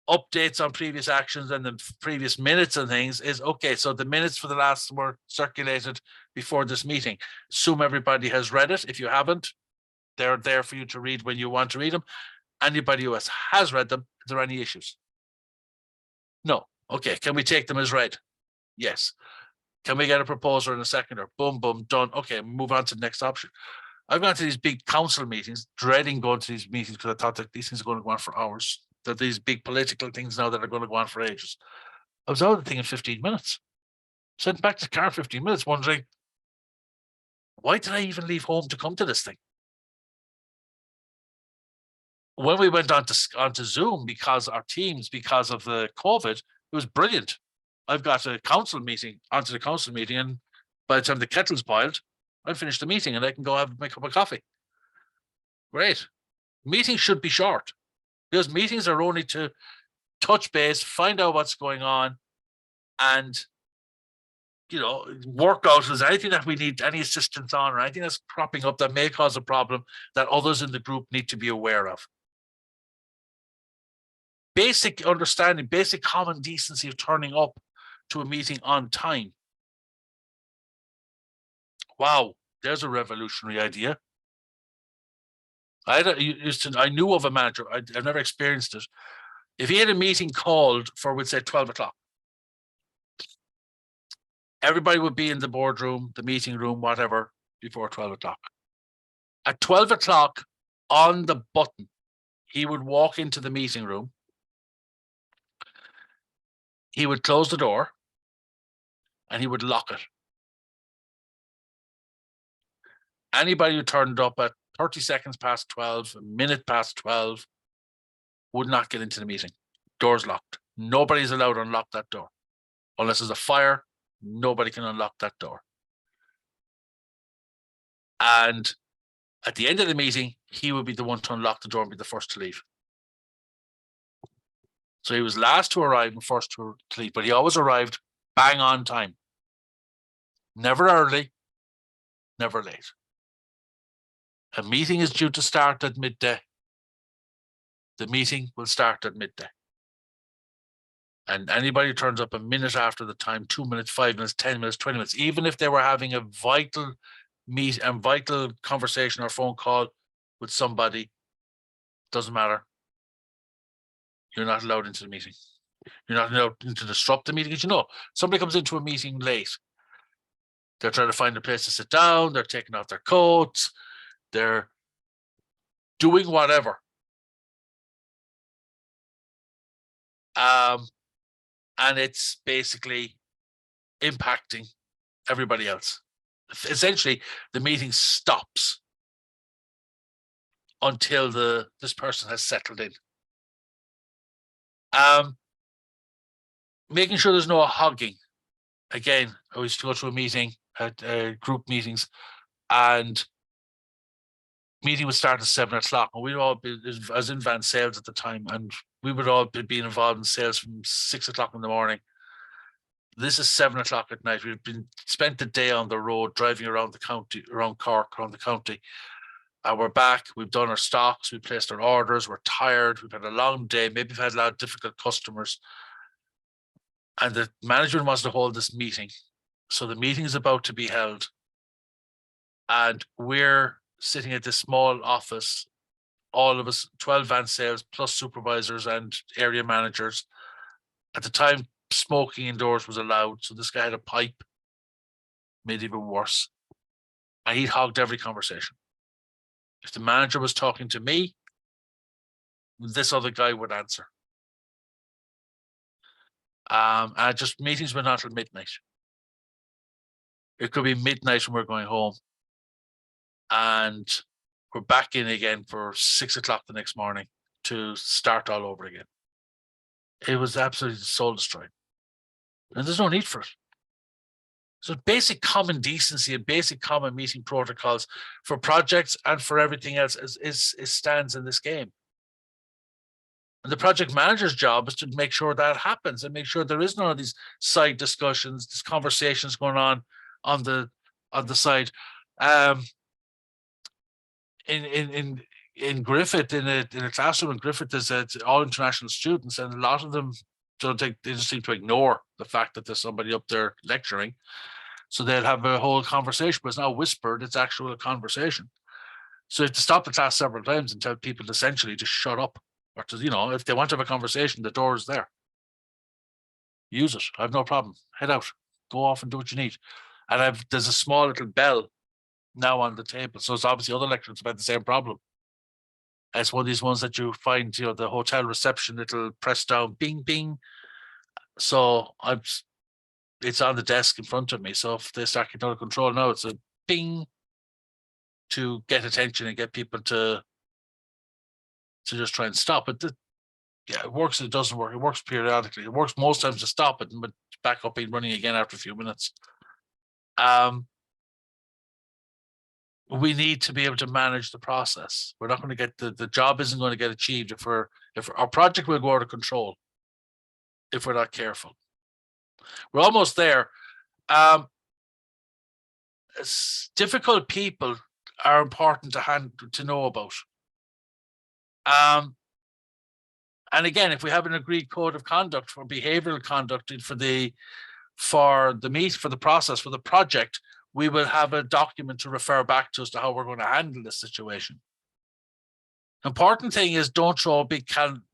updates on previous actions and the previous minutes and things is, okay, so the minutes for the last were circulated before this meeting. Assume everybody has read it. If you haven't, they're there for you to read when you want to read them. Anybody who has read them, is there any issues? No. Okay, can we take them as read? Yes. Can we get a proposal in a seconder? Boom, boom, done. Okay, move on to the next option. I've gone to these big council meetings, dreading going to these meetings because I thought that these things are going to go on for hours. That these big political things now that are going to go on for ages. I was out of the thing in 15 minutes. Sent back to the car 15 minutes, wondering, why did I even leave home to come to this thing? when we went onto Zoom because our Teams, because of the COVID, it was brilliant. I've got a council meeting onto the council meeting, and by the time the kettle's boiled, I finish the meeting and I can go have my cup of coffee. Great. Meetings should be short because meetings are only to touch base, find out what's going on, and work out if there's anything that we need any assistance on or anything that's cropping up that may cause a problem that others in the group need to be aware of. Basic understanding, basic common decency of turning up to a meeting on time. Wow, there's a revolutionary idea. I knew of a manager, I've never experienced it. If he had a meeting called for, we'd say 12 o'clock, everybody would be in the boardroom, the meeting room, whatever, before 12 o'clock. At 12 o'clock, on the button, he would walk into the meeting room. He would close the door and he would lock it. Anybody who turned up at 30 seconds past 12, a minute past 12, would not get into the meeting. Doors locked. Nobody's allowed to unlock that door. Unless there's a fire, nobody can unlock that door. And at the end of the meeting, he would be the one to unlock the door and be the first to leave. So he was last to arrive and first to leave, but he always arrived bang on time. Never early, never late. A meeting is due to start at midday. The meeting will start at midday. And anybody who turns up a minute after the time, 2 minutes, 5 minutes, 10 minutes, 20 minutes, even if they were having a vital conversation or phone call with somebody, doesn't matter. You're not allowed into the meeting. You're not allowed to disrupt the meeting. Because somebody comes into a meeting late. They're trying to find a place to sit down. They're taking off their coats. They're doing whatever. And it's basically impacting everybody else. Essentially, the meeting stops until this person has settled in. Making sure there's no hogging. Again, I used to go to a meeting at group meetings, and meeting would start at 7 o'clock, and we'd all be, I was in van sales at the time, and we would all be involved in sales from 6 o'clock in the morning. This is 7 o'clock at night. We've spent the day on the road driving around the county, around Cork, around the county. And we're back. We've done our stocks. We placed our orders. We're tired. We've had a long day. Maybe we've had a lot of difficult customers. And the management wants to hold this meeting. So the meeting is about to be held. And we're sitting at this small office, all of us, 12 van sales plus supervisors and area managers. At the time, smoking indoors was allowed. So this guy had a pipe, made it even worse. And he hogged every conversation. If the manager was talking to me, this other guy would answer. And just meetings were not till midnight. It could be midnight when we're going home. And we're back in again for 6 o'clock the next morning to start all over again. It was absolutely soul destroying. And there's no need for it. So basic common decency and basic common meeting protocols for projects and for everything else is stands in this game. And the project manager's job is to make sure that happens and make sure there is none of these side discussions, these conversations going on the side. In Griffith, in a classroom in Griffith, there's all international students, and a lot of them they just seem to ignore the fact that there's somebody up there lecturing. So they'll have a whole conversation, but it's not whispered, it's actual conversation. So you have to stop the class several times and tell people essentially to shut up, or to, if they want to have a conversation, the door is there. Use it. I have no problem. Head out. Go off and do what you need. And there's a small little bell now on the table. So it's obviously other lecturers have had the same problem. It's one of these ones that you find, the hotel reception, it'll press down, bing, bing. So it's on the desk in front of me. So if they start getting out of control now, it's a bing to get attention and get people to to just try and stop it. Yeah, it works. It doesn't work. It works periodically. It works most times to stop it, but back up and running again after a few minutes. We need to be able to manage the process. We're not going to get the job isn't going to get achieved if our project will go out of control if we're not careful. We're almost there. Difficult people are important to know about. And again, if we have an agreed code of conduct for behavioral conduct for the process, for the project, we will have a document to refer back to as to how we're going to handle this situation. Important thing is don't throw a big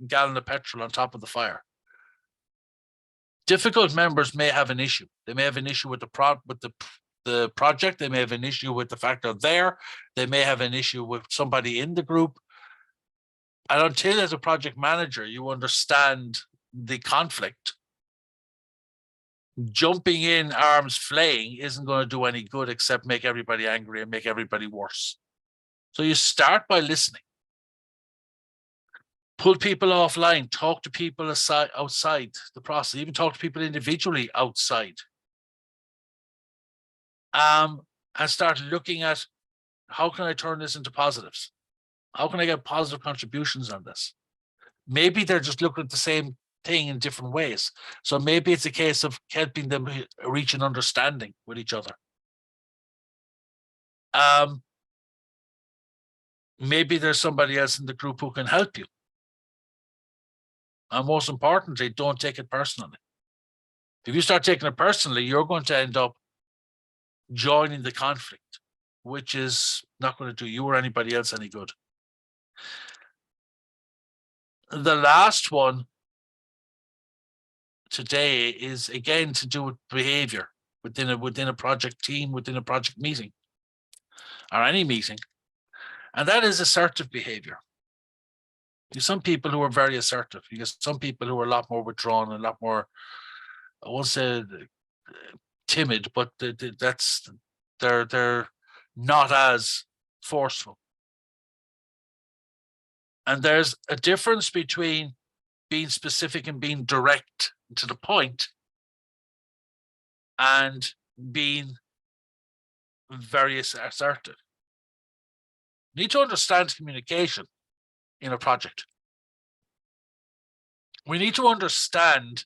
gallon of petrol on top of the fire. Difficult members may have an issue. They may have an issue with the project. They may have an issue with the fact they're there. They may have an issue with somebody in the group. And until, as a project manager, you understand the conflict, jumping in, arms flaying, isn't going to do any good except make everybody angry and make everybody worse. So you start by listening. Pull people offline, talk to people outside the process, even talk to people individually outside. And start looking at, how can I turn this into positives? How can I get positive contributions on this? Maybe they're just looking at the same thing in different ways. So maybe it's a case of helping them reach an understanding with each other. Maybe there's somebody else in the group who can help you. And most importantly, don't take it personally. If you start taking it personally, you're going to end up joining the conflict, which is not going to do you or anybody else any good. The last one today is, again, to do with behavior within a project team, within a project meeting, or any meeting, and that is assertive behavior. There's some people who are very assertive. You get some people who are a lot more withdrawn and a lot more, I won't say timid, but they're not as forceful. And there's a difference between being specific and being direct to the point and being very assertive. You need to understand communication in a project. We need to understand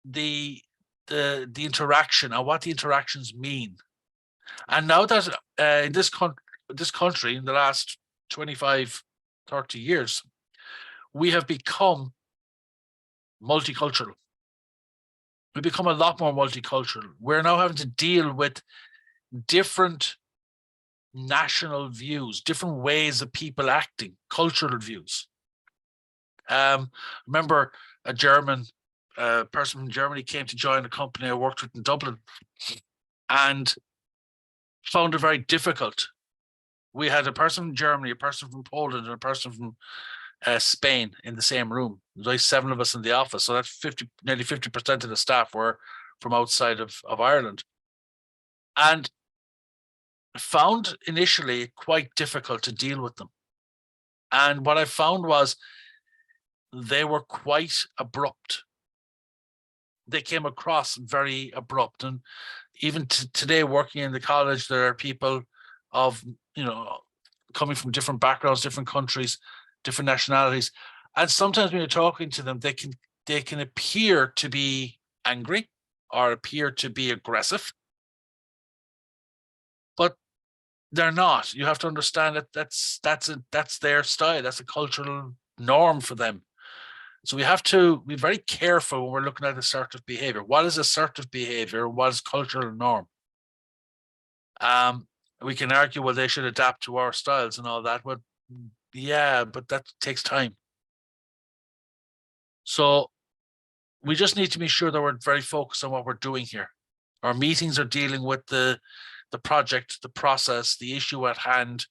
the interaction and what the interactions mean. And now that in this country, in the last 25, 30 years, we have become multicultural. We become a lot more multicultural. We're now having to deal with different national views, different ways of people acting, cultural views. Remember a German person from Germany came to join a company I worked with in Dublin and found it very difficult. We had a person from Germany, a person from Poland, and a person from Spain in the same room. There's like 7 of us in the office. So that's nearly 50% of the staff were from outside of Ireland. And found initially quite difficult to deal with them. And what I found was they were quite abrupt. They came across very abrupt. And even today, working in the college, there are people of, coming from different backgrounds, different countries, different nationalities. And sometimes when you're talking to them, they can appear to be angry or appear to be aggressive, but they're not. You have to understand that that's their style. That's a cultural norm for them. So we have to be very careful when we're looking at assertive behavior. What is assertive behavior? What is cultural norm? We can argue, well, they should adapt to our styles and all that, but yeah, but that takes time. So we just need to be sure that we're very focused on what we're doing here. Our meetings are dealing with the project, the process, the issue at hand.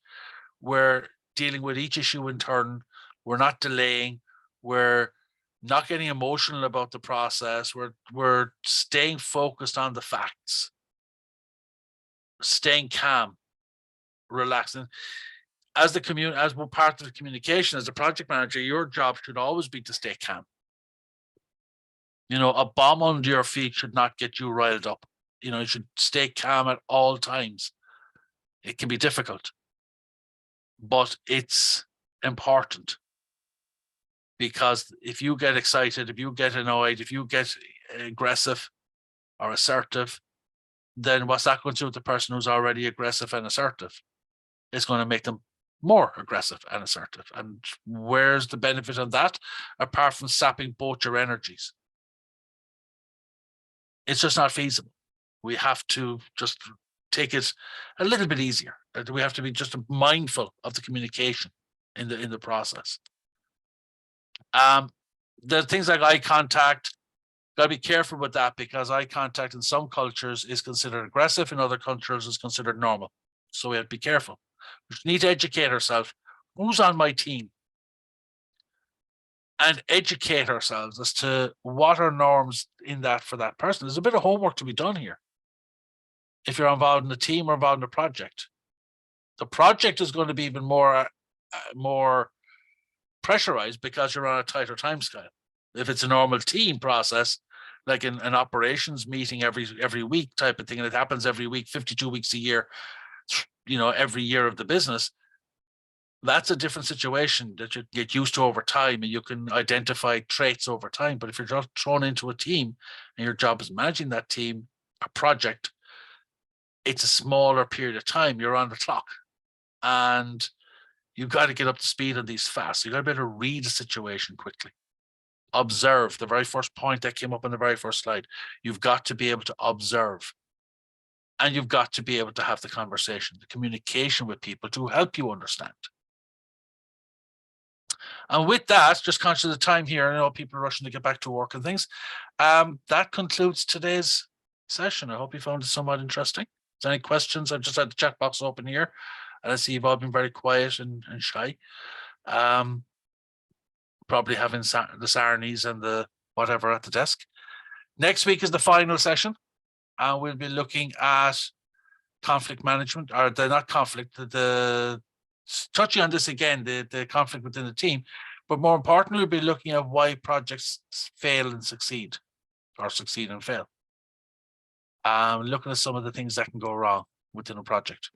We're dealing with each issue in turn. We're not delaying. We're not getting emotional about the process. We're staying focused on the facts, staying calm, relaxing. as one part of the communication, as a project manager, your job should always be to stay calm. A bomb under your feet should not get you riled up. You should stay calm at all times. It can be difficult, but it's important, because if you get excited, if you get annoyed, if you get aggressive or assertive, then what's that going to do with the person who's already aggressive and assertive? It's going to make them more aggressive and assertive. And where's the benefit of that, apart from sapping both your energies? It's just not feasible. We have to just take it a little bit easier. We have to be just mindful of the communication in the process. The things like eye contact, got to be careful with that, because eye contact in some cultures is considered aggressive, in other cultures is considered normal. So we have to be careful. We need to educate ourselves. Who's on my team? And educate ourselves as to what are norms in that for that person. There's a bit of homework to be done here. If you're involved in a team or involved in a project, the project is going to be even more pressurized because you're on a tighter time scale. If it's a normal team process, like an operations meeting every week type of thing, and it happens every week, 52 weeks a year, every year of the business, that's a different situation that you get used to over time, and you can identify traits over time. But if you're just thrown into a team and your job is managing that team, a project, it's a smaller period of time. You're on the clock, and you've got to get up to speed on these fast. You've got to be able to read the situation quickly. Observe, the very first point that came up on the very first slide. You've got to be able to observe, and you've got to be able to have the conversation, the communication with people to help you understand. And with that, just conscious of the time here, I know people are rushing to get back to work and things. That concludes today's session. I hope you found it somewhat interesting. If there's any questions, I've just had the chat box open here, and I see you've all been very quiet and shy. Probably having the Sarnies and the whatever at the desk. Next week is the final session, and we'll be looking at conflict management, or touching on this again, the conflict within the team, but more importantly, we'll be looking at why projects fail and succeed, or succeed and fail. Looking at some of the things that can go wrong within a project.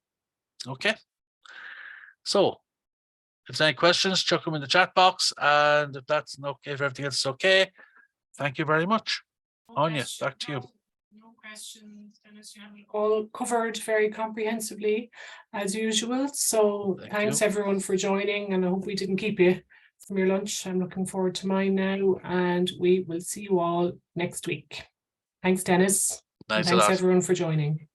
Okay. So if there's any questions, chuck them in the chat box, and if that's okay, if everything else is okay, thank you very much. Anya, back to you. No questions, Dennis. You have it all covered very comprehensively, as usual. So thanks everyone for joining, and I hope we didn't keep you from your lunch. I'm looking forward to mine now, and we will see you all next week. Thanks, Dennis. Thanks everyone for joining.